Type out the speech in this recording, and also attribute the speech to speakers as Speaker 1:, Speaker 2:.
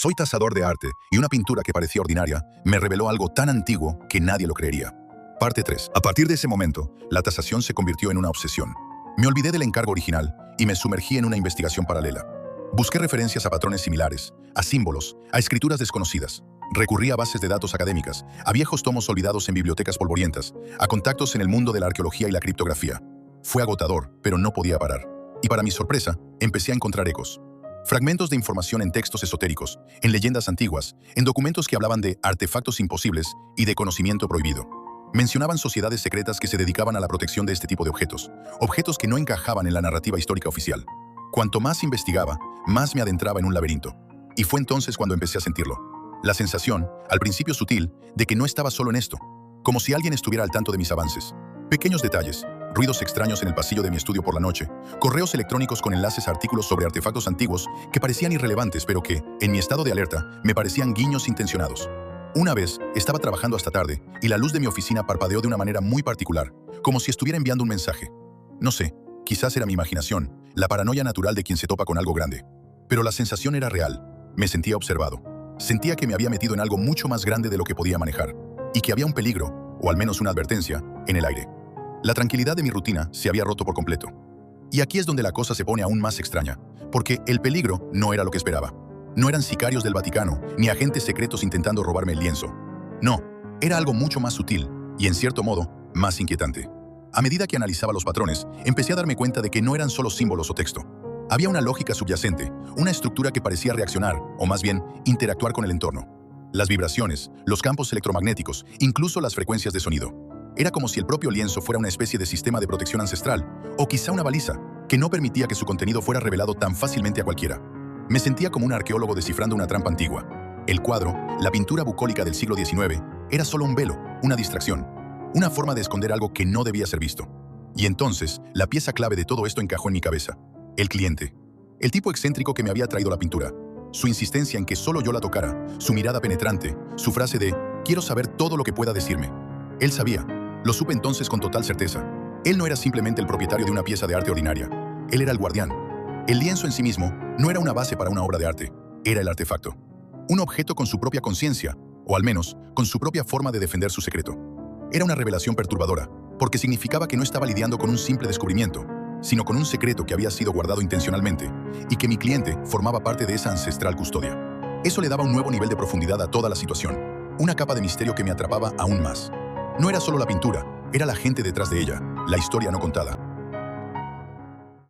Speaker 1: Soy tasador de arte y una pintura que parecía ordinaria me reveló algo tan antiguo que nadie lo creería. Parte 3. A partir de ese momento, la tasación se convirtió en una obsesión. Me olvidé del encargo original y me sumergí en una investigación paralela. Busqué referencias a patrones similares, a símbolos, a escrituras desconocidas. Recurrí a bases de datos académicas, a viejos tomos olvidados en bibliotecas polvorientas, a contactos en el mundo de la arqueología y la criptografía. Fue agotador, pero no podía parar. Y para mi sorpresa, empecé a encontrar ecos. Fragmentos de información en textos esotéricos, en leyendas antiguas, en documentos que hablaban de artefactos imposibles y de conocimiento prohibido. Mencionaban sociedades secretas que se dedicaban a la protección de este tipo de objetos, objetos que no encajaban en la narrativa histórica oficial. Cuanto más investigaba, más me adentraba en un laberinto. Y fue entonces cuando empecé a sentirlo. La sensación, al principio sutil, de que no estaba solo en esto, como si alguien estuviera al tanto de mis avances. Pequeños detalles, ruidos extraños en el pasillo de mi estudio por la noche, correos electrónicos con enlaces a artículos sobre artefactos antiguos que parecían irrelevantes pero que, en mi estado de alerta, me parecían guiños intencionados. Una vez, estaba trabajando hasta tarde y la luz de mi oficina parpadeó de una manera muy particular, como si estuviera enviando un mensaje. No sé, quizás era mi imaginación, la paranoia natural de quien se topa con algo grande. Pero la sensación era real. Me sentía observado. Sentía que me había metido en algo mucho más grande de lo que podía manejar, y que había un peligro, o al menos una advertencia, en el aire. La tranquilidad de mi rutina se había roto por completo. Y aquí es donde la cosa se pone aún más extraña, porque el peligro no era lo que esperaba. No eran sicarios del Vaticano, ni agentes secretos intentando robarme el lienzo. No, era algo mucho más sutil, y en cierto modo, más inquietante. A medida que analizaba los patrones, empecé a darme cuenta de que no eran solo símbolos o texto. Había una lógica subyacente, una estructura que parecía reaccionar, o más bien, interactuar con el entorno. Las vibraciones, los campos electromagnéticos, incluso las frecuencias de sonido. Era como si el propio lienzo fuera una especie de sistema de protección ancestral, o quizá una baliza, que no permitía que su contenido fuera revelado tan fácilmente a cualquiera. Me sentía como un arqueólogo descifrando una trampa antigua. El cuadro, la pintura bucólica del siglo XIX, era solo un velo, una distracción, una forma de esconder algo que no debía ser visto. Y entonces, la pieza clave de todo esto encajó en mi cabeza. El cliente. El tipo excéntrico que me había traído la pintura. Su insistencia en que solo yo la tocara, su mirada penetrante, su frase de «quiero saber todo lo que pueda decirme». Él sabía. Lo supe entonces con total certeza. Él no era simplemente el propietario de una pieza de arte ordinaria. Él era el guardián. El lienzo en sí mismo no era una base para una obra de arte. Era el artefacto. Un objeto con su propia conciencia, o al menos, con su propia forma de defender su secreto. Era una revelación perturbadora, porque significaba que no estaba lidiando con un simple descubrimiento, sino con un secreto que había sido guardado intencionalmente, y que mi cliente formaba parte de esa ancestral custodia. Eso le daba un nuevo nivel de profundidad a toda la situación, una capa de misterio que me atrapaba aún más. No era solo la pintura, era la gente detrás de ella, la historia no contada.